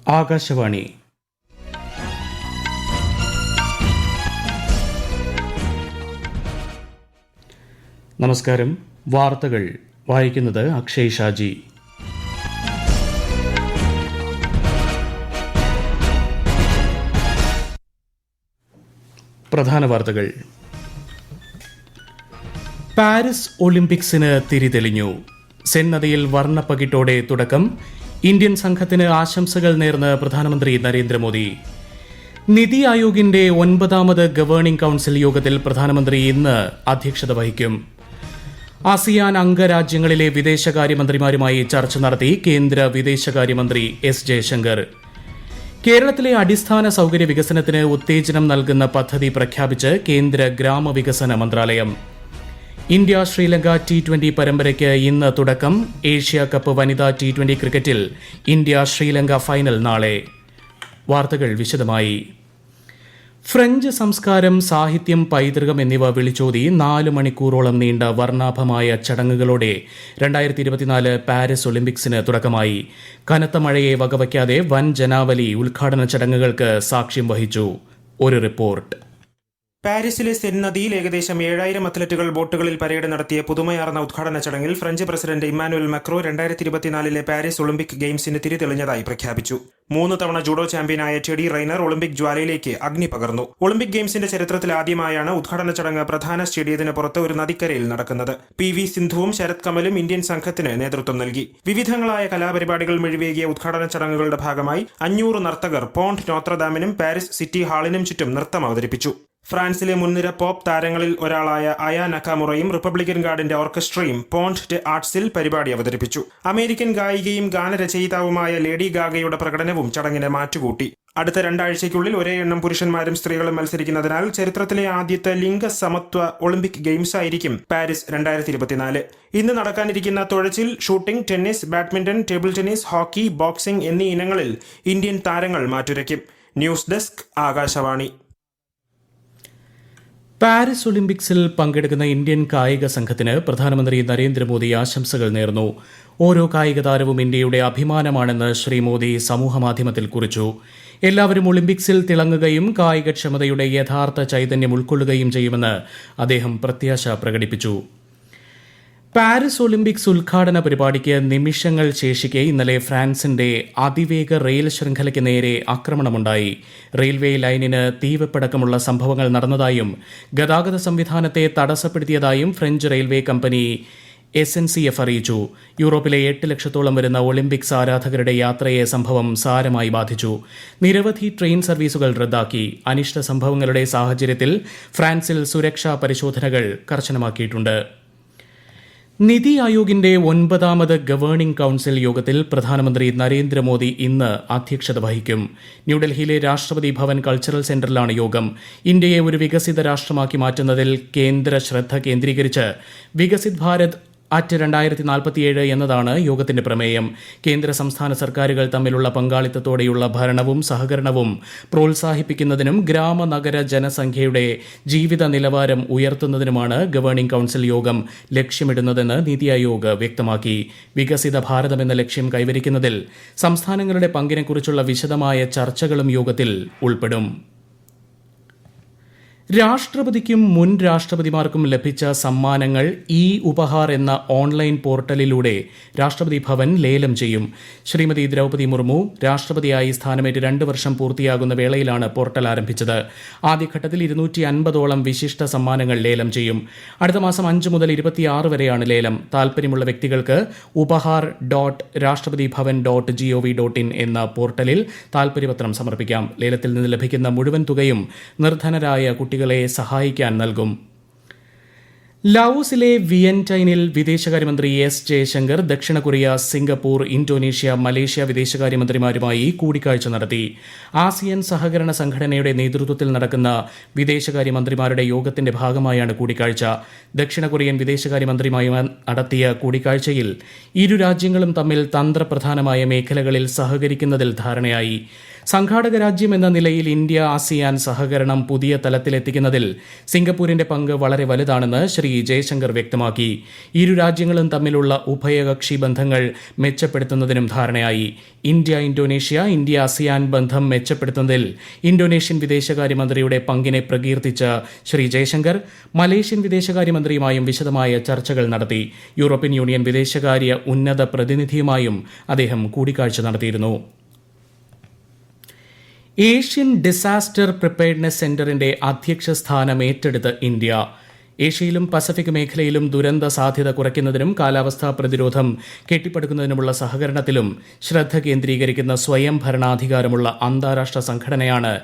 ആകാശവാണി. നമസ്കാരം. വാർത്തകൾ വായിക്കുന്നത് അക്ഷയ് ഷാജി. പ്രധാന വാർത്തകൾ. പാരീസ് ഒളിമ്പിക്സിന് തിരിതെളിഞ്ഞു. സെൻ നദിയിൽ വർണ്ണപ്പകിട്ടോടെ തുടക്കം. ഇന്ത്യൻ സംഘത്തിന് ആശംസകൾ നേർന്ന് പ്രധാനമന്ത്രി നരേന്ദ്രമോദി. നിതി ആയോഗിന്റെ 9ാമത് ഗവേണിംഗ് കൌൺസിൽ യോഗത്തിൽ പ്രധാനമന്ത്രി ഇന്ന് അധ്യക്ഷത വഹിക്കും. ആസിയാൻ അംഗരാജ്യങ്ങളിലെ വിദേശകാര്യമന്ത്രിമാരുമായി ചർച്ച നടത്തി കേന്ദ്ര വിദേശകാര്യമന്ത്രി എസ് ജയശങ്കർ. കേരളത്തിലെ അടിസ്ഥാന സൌകര്യ വികസനത്തിന് ഉത്തേജനം നൽകുന്ന പദ്ധതി പ്രഖ്യാപിച്ച് കേന്ദ്ര ഗ്രാമവികസന മന്ത്രാലയം. ഇന്ത്യ ശ്രീലങ്ക T20 പരമ്പരയ്ക്ക് ഇന്ന് തുടക്കം. ഏഷ്യ കപ്പ് വനിതാ T20 ക്രിക്കറ്റിൽ ഇന്ത്യ ശ്രീലങ്ക ഫൈനൽ നാളെ. വാർത്തകൾ വിശദമായി. ഫ്രഞ്ച് സംസ്കാരം, സാഹിത്യം, പൈതൃകം എന്നിവ വിളിച്ചോതി 4 മണിക്കൂറോളം നീണ്ട വർണ്ണാഭമായ ചടങ്ങുകളോടെ 2024 പാരീസ് ഒളിമ്പിക്സിന് തുടക്കമായി. കനത്ത മഴയെ വകവയ്ക്കാതെ വൻ ജനാവലി ഉദ്ഘാടന ചടങ്ങുകൾക്ക് സാക്ഷ്യം വഹിച്ചു. ഒരു റിപ്പോർട്ട്. പാരീസിലെ സെൻ നദിയിൽ ഏകദേശം 7000 അത്ലറ്റുകൾ ബോട്ടുകളിൽ പരേഡ് നടത്തിയ പുതുമയാർന്ന ഉദ്ഘാടന ചടങ്ങിൽ French president Emmanuel macro 2024 Paris Olympic ഗെയിംസിന് തിരിതെളിഞ്ഞതായി പ്രഖ്യാപിച്ചു. 3 തവണ ജൂഡോ ചാമ്പ്യനായ ടെഡി റൈനർ ഒളിമ്പിക് ജ്വാലയിലേക്ക് അഗ്നി പകർന്നു. ഒളിമ്പിക് ഗെയിംസിന്റെ ചരിത്രത്തിൽ ആദ്യമായാണ് ഉദ്ഘാടന ചടങ്ങ് പ്രധാന സ്റ്റേഡിയത്തിന് പുറത്ത് ഒരു നദിക്കരയിൽ നടക്കുന്നത്. PV സിന്ധുവും ശരത് കമലും ഇന്ത്യൻ സംഘത്തിന് നേതൃത്വം നൽകി. വിവിധങ്ങളായ കലാപരിപാടികൾ മിഴിവേകിയ ഉദ്ഘാടന ചടങ്ങുകളുടെ ഭാഗമായി 500 നർത്തകർ പോണ്ട് നോത്രദാമിനും പാരീസ് സിറ്റി ഹാളിനും ചുറ്റും നൃത്തം അവതരിപ്പിച്ചു. ഫ്രാൻസിലെ മുൻനിര പോപ്പ് താരങ്ങളിൽ ഒരാളായ അയ നക്കാമുറയും റിപ്പബ്ലിക്കൻ ഗാർഡിന്റെ ഓർക്കസ്ട്രയും പോണ്ട് ഡെ ആർട്സിൽ പരിപാടി അവതരിപ്പിച്ചു. അമേരിക്കൻ ഗായികയും ഗാനരചയിതാവുമായ ലേഡി ഗാഗയുടെ പ്രകടനവും ചടങ്ങിന് മാറ്റുകൂട്ടി. അടുത്ത 2 ആഴ്ചയ്ക്കുള്ളിൽ ഒരേ എണ്ണം പുരുഷന്മാരും സ്ത്രീകളും മത്സരിക്കുന്നതിനാൽ ചരിത്രത്തിലെ ആദ്യത്തെ ലിംഗസമത്വ ഒളിമ്പിക് ഗെയിംസ് ആയിരിക്കും പാരീസ് 2024. ഇന്ന് നടക്കാനിരിക്കുന്ന തുഴച്ചിൽ, shooting, tennis, badminton, table tennis, hockey, boxing എന്നീ ഇനങ്ങളിൽ ഇന്ത്യൻ താരങ്ങൾ മാറ്റുരയ്ക്കും. News desk, Akashvani. പാരീസ് ഒളിമ്പിക്സിൽ പങ്കെടുക്കുന്ന ഇന്ത്യൻ കായിക സംഘത്തിന് പ്രധാനമന്ത്രി നരേന്ദ്രമോദി ആശംസകൾ നേർന്നു. ഓരോ കായിക താരവും ഇന്ത്യയുടെ അഭിമാനമാണെന്ന് ശ്രീ മോദി സമൂഹമാധ്യമത്തിൽ കുറിച്ചു. എല്ലാവരും ഒളിമ്പിക്സിൽ തിളങ്ങുകയും കായികക്ഷമതയുടെ യഥാർത്ഥ ചൈതന്യം ഉൾക്കൊള്ളുകയും ചെയ്യുമെന്ന് അദ്ദേഹം പ്രത്യാശ പ്രകടിപ്പിച്ചു. പാരീസ് ഒളിമ്പിക്സ് ഉദ്ഘാടന പരിപാടിക്ക് നിമിഷങ്ങൾ ശേഷിക്കെ ഇന്നലെ ഫ്രാൻസിന്റെ അതിവേഗ റെയിൽ ശൃംഖലയ്ക്ക് നേരെ ആക്രമണമുണ്ടായി. റെയിൽവേ ലൈനിന് തീവെപ്പടക്കമുള്ള സംഭവങ്ങൾ നടന്നതായും ഗതാഗത സംവിധാനത്തെ തടസ്സപ്പെടുത്തിയതായും ഫ്രഞ്ച് റെയിൽവേ കമ്പനി SNCF അറിയിച്ചു. യൂറോപ്പിലെ 8 ലക്ഷത്തോളം വരുന്ന ഒളിമ്പിക്സ് ആരാധകരുടെ യാത്രയെ സംഭവം സാരമായി ബാധിച്ചു. നിരവധി ട്രെയിൻ സർവീസുകൾ റദ്ദാക്കി. അനിഷ്ട സംഭവങ്ങളുടെ സാഹചര്യത്തിൽ ഫ്രാൻസിൽ സുരക്ഷാ പരിശോധനകൾ കർശനമാക്കിയിട്ടുണ്ട്. നിതി ആയോഗിന്റെ 9ാമത് ഗവേണിംഗ് കൌൺസിൽ യോഗത്തിൽ പ്രധാനമന്ത്രി നരേന്ദ്രമോദി ഇന്ന് അധ്യക്ഷത വഹിക്കും. ന്യൂഡൽഹിയിലെ രാഷ്ട്രപതി ഭവൻ കൾച്ചറൽ സെന്ററിലാണ് യോഗം. ഇന്ത്യയെ ഒരു വികസിത രാഷ്ട്രമാക്കി മാറ്റുന്നതിൽ കേന്ദ്ര ശ്രദ്ധ കേന്ദ്രീകരിച്ച് വികസിത് ഭാരത് അറ്റ് 2047 എന്നതാണ് യോഗത്തിന്റെ പ്രമേയം. കേന്ദ്ര സംസ്ഥാന സർക്കാരുകൾ തമ്മിലുള്ള പങ്കാളിത്തത്തോടെയുള്ള ഭരണവും സഹകരണവും പ്രോത്സാഹിപ്പിക്കുന്നതിനും ഗ്രാമ നഗര ജനസംഖ്യയുടെ ജീവിത നിലവാരം ഉയർത്തുന്നതിനുമാണ് ഗവേണിംഗ് കൌൺസിൽ യോഗം ലക്ഷ്യമിടുന്നതെന്ന് നീതി ആയോഗ് വ്യക്തമാക്കി. വികസിത ഭാരതം എന്ന ലക്ഷ്യം കൈവരിക്കുന്നതിൽ സംസ്ഥാനങ്ങളുടെ പങ്കിനെക്കുറിച്ചുള്ള വിശദമായ ചർച്ചകളും യോഗത്തിൽ ഉൾപ്പെടും. രാഷ്ട്രപതിക്കും മുൻ രാഷ്ട്രപതിമാർക്കും ലഭിച്ച സമ്മാനങ്ങൾ ഉപഹാർ എന്ന ഓൺലൈൻ പോർട്ടലിലൂടെ രാഷ്ട്രപതി ഭവൻ ലേലം ചെയ്യും. ശ്രീമതി ദ്രൌപദി മുർമു രാഷ്ട്രപതിയായി സ്ഥാനമേറ്റ് 2 വർഷം പൂർത്തിയാകുന്ന വേളയിലാണ് പോർട്ടൽ ആരംഭിച്ചത്. ആദ്യഘട്ടത്തിൽ 250ഓളം വിശിഷ്ട സമ്മാനങ്ങൾ ലേലം ചെയ്യും. അടുത്ത മാസം 5 മുതൽ 26 വരെയാണ് ലേലം. താൽപര്യമുള്ള വ്യക്തികൾക്ക് upahar.rashtrapatibhavan.gov.in എന്ന പോർട്ടലിൽ താൽപര്യപത്രം സമർപ്പിക്കാം. ലേലത്തിൽ നിന്ന് ലഭിക്കുന്ന മുഴുവൻ തുകയും നിർധനരായ കുട്ടികളെ സഹായിക്കാൻ നൽകും. ലാവോസിലെ വിയന്റൈനിൽ വിദേശകാര്യമന്ത്രി എസ് ജയശങ്കർ ദക്ഷിണ കൊറിയ, സിംഗപ്പൂർ, ഇന്തോനേഷ്യ, മലേഷ്യ വിദേശകാര്യമന്ത്രിമാരുമായി കൂടിക്കാഴ്ച നടത്തി. ആസിയൻ സഹകരണ സംഘടനയുടെ നേതൃത്വത്തിൽ നടക്കുന്ന വിദേശകാര്യമന്ത്രിമാരുടെ യോഗത്തിന്റെ ഭാഗമായാണ് കൂടിക്കാഴ്ച. ദക്ഷിണ കൊറിയൻ വിദേശകാര്യമന്ത്രിയുമായി നടത്തിയ കൂടിക്കാഴ്ചയിൽ ഇരു രാജ്യങ്ങളും തമ്മിൽ തന്ത്രപ്രധാനമായ മേഖലകളിൽ സഹകരിക്കുന്നതിൽ ധാരണയായി. സംഘാടക രാജ്യം എന്ന നിലയിൽ ഇന്ത്യ ആസിയാൻ സഹകരണം പുതിയ തലത്തിലെത്തിക്കുന്നതിൽ സിംഗപ്പൂരിന്റെ പങ്ക് വളരെ വലുതാണെന്ന് ശ്രീ ജയശങ്കർ വ്യക്തമാക്കി. ഇരു രാജ്യങ്ങളും തമ്മിലുള്ള ഉഭയകക്ഷി ബന്ധങ്ങൾ മെച്ചപ്പെടുത്തുന്നതിനും ധാരണയായി. ഇന്ത്യ ആസിയാൻ ബന്ധം മെച്ചപ്പെടുത്തുന്നതിൽ ഇന്തോനേഷ്യൻ വിദേശകാര്യമന്ത്രിയുടെ പങ്കിനെ പ്രകീർത്തിച്ച ശ്രീ ജയശങ്കർ മലേഷ്യൻ വിദേശകാര്യമന്ത്രിയുമായും വിശദമായ ചർച്ചകൾ നടത്തി. യൂറോപ്യൻ യൂണിയൻ വിദേശകാര്യ ഉന്നത പ്രതിനിധിയുമായും അദ്ദേഹം കൂടിക്കാഴ്ച നടത്തിയിരുന്നു. ഏഷ്യൻ ഡിസാസ്റ്റർ പ്രിപ്പയർഡ്നെസ് സെന്ററിന്റെ അധ്യക്ഷ സ്ഥാനം ഏറ്റെടുത്ത് ഇന്ത്യ. ഏഷ്യയിലും പസഫിക് മേഖലയിലും ദുരന്ത സാധ്യത കുറയ്ക്കുന്നതിനും കാലാവസ്ഥാ പ്രതിരോധം കെട്ടിപ്പടുക്കുന്നതിനുമുള്ള സഹകരണത്തിലും ശ്രദ്ധ കേന്ദ്രീകരിക്കുന്ന സ്വയം ഭരണാധികാരമുള്ള അന്താരാഷ്ട്ര സംഘടനയാണ്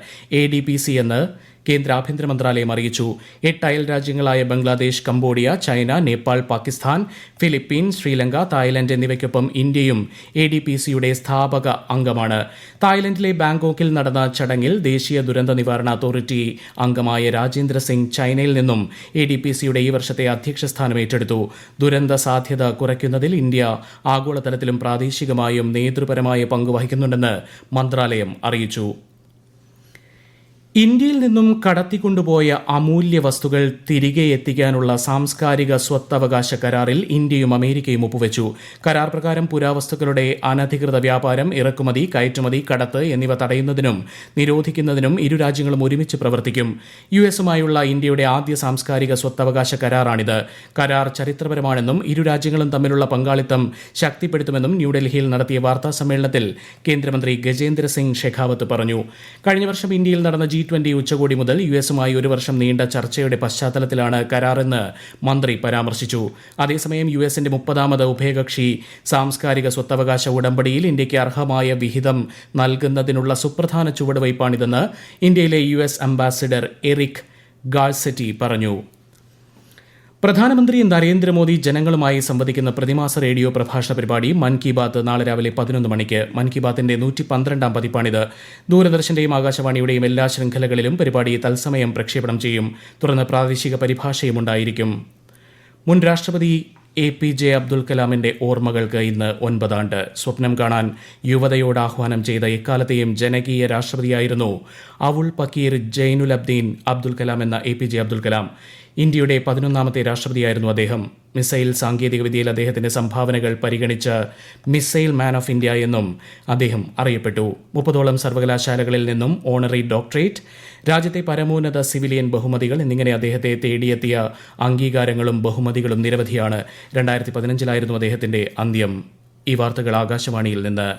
ADPC എന്ന് കേന്ദ്ര ആഭ്യന്തര മന്ത്രാലയം അറിയിച്ചു. 8 അയൽ രാജ്യങ്ങളായ Bangladesh, Cambodia, China, Nepal, Pakistan, Philippines, Sri Lanka, Thailand എന്നിവയ്ക്കൊപ്പം ഇന്ത്യയും ADPCയുടെ സ്ഥാപക അംഗമാണ്. തായ്ലൻഡിലെ ബാങ്കോക്കിൽ നടന്ന ചടങ്ങിൽ ദേശീയ ദുരന്ത നിവാരണ അതോറിറ്റി അംഗമായ രാജേന്ദ്ര സിംഗ് ചൈനയിൽ നിന്നും ADPCയുടെ ഈ വർഷത്തെ അധ്യക്ഷ സ്ഥാനം ഏറ്റെടുത്തു. ദുരന്ത സാധ്യത കുറയ്ക്കുന്നതിൽ ഇന്ത്യ ആഗോളതലത്തിലും പ്രാദേശികമായും നേതൃപരമായ പങ്ക് വഹിക്കുന്നുണ്ടെന്ന് മന്ത്രാലയം അറിയിച്ചു. ഇന്ത്യയിൽ നിന്നും കടത്തിക്കൊണ്ടുപോയ അമൂല്യ വസ്തുക്കൾ തിരികെ എത്തിക്കാനുള്ള സാംസ്കാരിക സ്വത്തവകാശ കരാറിൽ ഇന്ത്യയും അമേരിക്കയും ഒപ്പുവെച്ചു. കരാർ പ്രകാരം പുരാവസ്തുക്കളുടെ അനധികൃത വ്യാപാരം, ഇറക്കുമതി, കയറ്റുമതി, കടത്ത് എന്നിവ തടയുന്നതിനും നിരോധിക്കുന്നതിനും ഇരു രാജ്യങ്ങളും ഒരുമിച്ച് പ്രവർത്തിക്കും. യുഎസുമായുള്ള ഇന്ത്യയുടെ ആദ്യ സാംസ്കാരിക സ്വത്തവകാശ കരാറാണിത്. കരാർ ചരിത്രപരമാണെന്നും ഇരു രാജ്യങ്ങളും തമ്മിലുള്ള പങ്കാളിത്തം ശക്തിപ്പെടുത്തുമെന്നും ന്യൂഡൽഹിയിൽ നടത്തിയ വാർത്താ സമ്മേളനത്തിൽ കേന്ദ്രമന്ത്രി ഗജേന്ദ്ര സിംഗ് ഷെഖാവത്ത് പറഞ്ഞു. കഴിഞ്ഞ വർഷം ഇന്ത്യയിൽ നടന്ന G20 ഉച്ചകോടി മുതൽ യുഎസുമായി ഒരു വർഷം നീണ്ട ചർച്ചയുടെ പശ്ചാത്തലത്തിലാണ് കരാറെന്ന് മന്ത്രി പരാമർശിച്ചു. അതേസമയം യുഎസിന്റെ 30ാമത് ഉഭയകക്ഷി സാംസ്കാരിക സ്വത്തവകാശ ഉടമ്പടിയിൽ ഇന്ത്യയ്ക്ക് അർഹമായ വിഹിതം നൽകുന്നതിനുള്ള സുപ്രധാന ചുവടുവയ്പ്പാണിതെന്ന് ഇന്ത്യയിലെ US അംബാസിഡർ എറിക് ഗാൾസെറ്റി പറഞ്ഞു. പ്രധാനമന്ത്രി നരേന്ദ്രമോദി ജനങ്ങളുമായി സംവദിക്കുന്ന പ്രതിമാസ റേഡിയോ പ്രഭാഷണ പരിപാടി മൻ കി ബാത്ത് നാളെ രാവിലെ 11 മണിക്ക്. മൻ കി ബാത്തിന്റെ 112ാം പതിപ്പാണിത്. ദൂരദർശന്റെയും ആകാശവാണിയുടെയും എല്ലാ ശൃംഖലകളിലും പരിപാടി തത്സമയം പ്രക്ഷേപണം ചെയ്യും. തുടർന്ന് പ്രാദേശിക പരിഭാഷയും ഉണ്ടായിരിക്കും. മുൻ രാഷ്ട്രപതി APJ അബ്ദുൽ കലാമിന്റെ ഓർമ്മകൾക്ക് ഇന്ന് 9 ആണ്ട്. സ്വപ്നം കാണാൻ യുവതയോട് ആഹ്വാനം ചെയ്ത എക്കാലത്തെയും ജനകീയ രാഷ്ട്രപതിയായിരുന്നു അവുൾ പക്കീർ ജൈനുലബ്ദീൻ അബ്ദുൽ കലാം എന്ന APJ അബ്ദുൽ കലാം. ഇന്ത്യയുടെ 11ാമത്തെ രാഷ്ട്രപതിയായിരുന്നു അദ്ദേഹം. മിസൈൽ സാങ്കേതികവിദ്യയിൽ അദ്ദേഹത്തിന്റെ സംഭാവനകൾ പരിഗണിച്ച് മിസൈൽ മാൻ ഓഫ് ഇന്ത്യ എന്നും അദ്ദേഹം അറിയപ്പെട്ടു. 30ഓളം സർവകലാശാലകളിൽ നിന്നും ഓണറി ഡോക്ടറേറ്റ്, രാജ്യത്തെ പരമോന്നത സിവിലിയൻ ബഹുമതികൾ എന്നിങ്ങനെ അദ്ദേഹത്തെ തേടിയെത്തിയ അംഗീകാരങ്ങളും ബഹുമതികളും നിരവധിയാണ്. 2015 അദ്ദേഹത്തിന്റെ അന്ത്യം. ഈ വാർത്തകൾ ആകാശവാണിയിൽ നിന്ന്.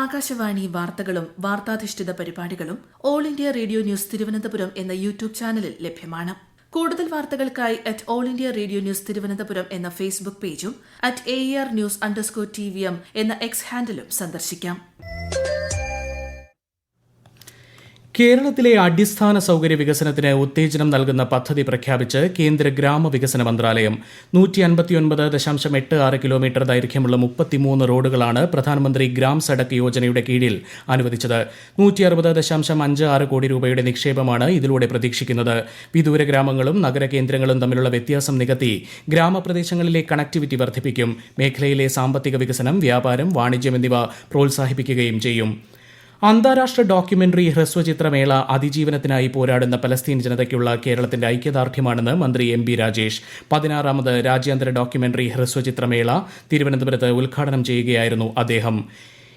ആകാശവാണി വാർത്തകളും വാർത്താധിഷ്ഠിത പരിപാടികളും all India radio news Thiruvananthapuram എന്ന യൂട്യൂബ് ചാനലിൽ ലഭ്യമാണ്. കൂടുതൽ വാർത്തകൾക്കായി @all India radio news Thiruvananthapuram എന്ന ഫേസ്ബുക്ക് പേജും @AER_News_TVM എന്ന എക്സ് ഹാൻഡിലും സന്ദർശിക്കാം. കേരളത്തിലെ അടിസ്ഥാന സൌകര്യ വികസനത്തിന് ഉത്തേജനം നൽകുന്ന പദ്ധതി പ്രഖ്യാപിച്ച് കേന്ദ്ര ഗ്രാമവികസന മന്ത്രാലയം. 159.86 കിലോമീറ്റർ ദൈർഘ്യമുള്ള 33 റോഡുകളാണ് പ്രധാനമന്ത്രി ഗ്രാം സഡക് യോജനയുടെ കീഴിൽ അനുവദിച്ചത്. 160.56 കോടി രൂപയുടെ നിക്ഷേപമാണ് ഇതിലൂടെ പ്രതീക്ഷിക്കുന്നത്. വിദൂര ഗ്രാമങ്ങളും നഗരകേന്ദ്രങ്ങളും തമ്മിലുള്ള വ്യത്യാസം നികത്തി ഗ്രാമപ്രദേശങ്ങളിലെ കണക്ടിവിറ്റി വർദ്ധിപ്പിക്കും. മേഖലയിലെ സാമ്പത്തിക വികസനം, വ്യാപാരം, വാണിജ്യം എന്നിവ പ്രോത്സാഹിപ്പിക്കുകയും ചെയ്യും. അന്താരാഷ്ട്ര ഡോക്യുമെന്ററി ഹ്രസ്വചിത്രമേള അതിജീവനത്തിനായി പോരാടുന്ന പലസ്തീൻ ജനതയ്ക്കുള്ള കേരളത്തിന്റെ ഐക്യദാർഢ്യമാണെന്ന് മന്ത്രി MB രാജേഷ്. 16ാമത് രാജ്യാന്തര ഡോക്യുമെന്ററി ഹ്രസ്വചിത്രമേള തിരുവനന്തപുരത്ത് ഉദ്ഘാടനം ചെയ്യുകയായിരുന്നു അദ്ദേഹം.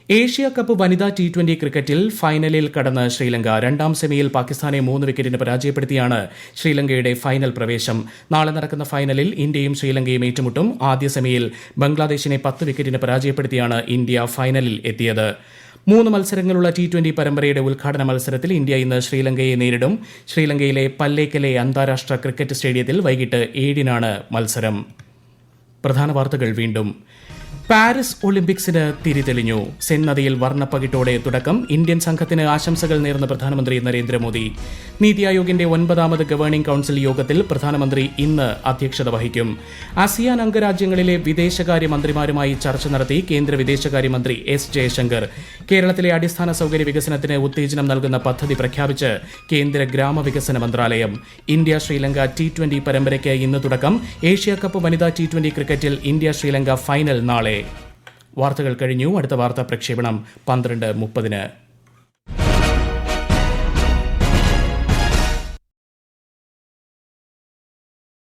ഏഷ്യ കപ്പ് വനിതാ T20 ക്രിക്കറ്റിൽ ഫൈനലിൽ കടന്ന് ശ്രീലങ്ക. 2ാം സെമിയിൽ പാകിസ്ഥാനെ 3 വിക്കറ്റിന് പരാജയപ്പെടുത്തിയാണ് ശ്രീലങ്കയുടെ ഫൈനൽ പ്രവേശം. നാളെ നടക്കുന്ന ഫൈനലിൽ ഇന്ത്യയും ശ്രീലങ്കയും ഏറ്റുമുട്ടും. ആദ്യ സെമിയിൽ ബംഗ്ലാദേശിനെ 10 വിക്കറ്റിന് പരാജയപ്പെടുത്തിയാണ് ഇന്ത്യ ഫൈനലിൽ എത്തിയത്. 3 മത്സരങ്ങളുള്ള T20 പരമ്പരയുടെ ഉദ്ഘാടന മത്സരത്തിൽ ഇന്ത്യ ഇന്ന് ശ്രീലങ്കയെ നേരിടും. ശ്രീലങ്കയിലെ പല്ലേക്കലെ അന്താരാഷ്ട്ര ക്രിക്കറ്റ് സ്റ്റേഡിയത്തിൽ വൈകിട്ട് 7-നാണ് മത്സരം. പ്രധാന വാർത്തകൾ വീണ്ടും. പാരീസ് ഒളിമ്പിക്സിന് തിരിതെളിഞ്ഞു. സെൻ നദിയിൽ വർണ്ണപ്പകിട്ടോടെ തുടക്കം. ഇന്ത്യൻ സംഘത്തിന് ആശംസകൾ നേർന്ന പ്രധാനമന്ത്രി നരേന്ദ്രമോദി. നീതി ആയോഗിന്റെ 9ാമത് ഗവേണിംഗ് കൌൺസിൽ യോഗത്തിൽ പ്രധാനമന്ത്രി ഇന്ന് അധ്യക്ഷത വഹിക്കും. ആസിയാൻ അംഗരാജ്യങ്ങളിലെ വിദേശകാര്യ മന്ത്രിമാരുമായി ചർച്ച നടത്തി കേന്ദ്ര വിദേശകാര്യമന്ത്രി S ജയശങ്കർ. കേരളത്തിലെ അടിസ്ഥാന സൌകര്യ വികസനത്തിന് ഉത്തേജനം നൽകുന്ന പദ്ധതി പ്രഖ്യാപിച്ച് കേന്ദ്ര ഗ്രാമവികസന മന്ത്രാലയം. ഇന്ത്യ ശ്രീലങ്ക T20 പരമ്പരയ്ക്ക് ഇന്ന് തുടക്കം. ഏഷ്യ കപ്പ് വനിതാ T20 ക്രിക്കറ്റിൽ ഇന്ത്യ ശ്രീലങ്ക ഫൈനൽ നാളെ. വാർത്തകൾ കഴിഞ്ഞു. അടുത്ത വാർത്താ പ്രക്ഷേപണം 12:30.